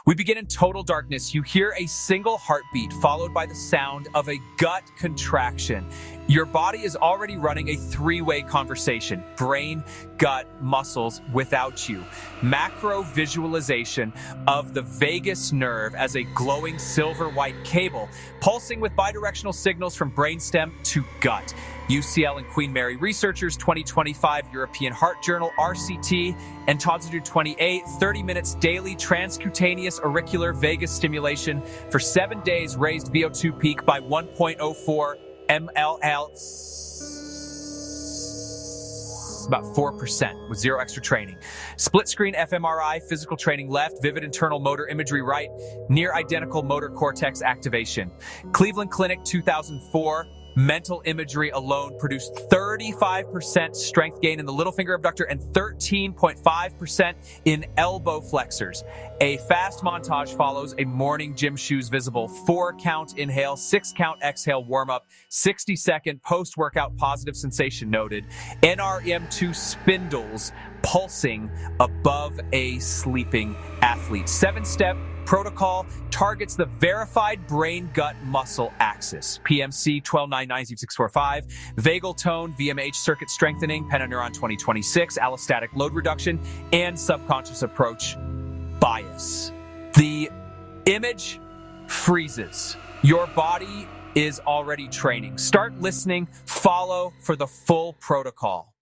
We begin in total darkness. You hear a single heartbeat followed by the sound of a gut contraction. Your body is already running a three-way conversation: brain, gut, muscles without you. Macro visualization of the vagus nerve as a glowing silver-white cable, pulsing with bidirectional signals from brainstem to gut. UCL and Queen Mary researchers, 2025 European Heart Journal, RCT, and Todzadu 28, 30 minutes daily transcutaneous auricular vagus stimulation for 7 days raised VO2 peak by 1.04 ml, about 4% with zero extra training. Split screen fMRI, physical training left, vivid internal motor imagery right, near identical motor cortex activation. Cleveland Clinic 2004, mental imagery alone produced 35% strength gain in the little finger abductor and 13.5% in elbow flexors. A fast montage follows. A morning gym shoes visible. 4-count inhale, 6-count exhale warm-up, 60-second post-workout positive sensation noted. NRM2 spindles pulsing above a sleeping athlete. 7-step protocol targets the verified brain-gut muscle axis. PMC 12990645, vagal tone, VMH circuit strengthening, pentaneuron 2026, allostatic load reduction, and subconscious approach bias. The image freezes. Your body is already training. Start listening, follow for the full protocol.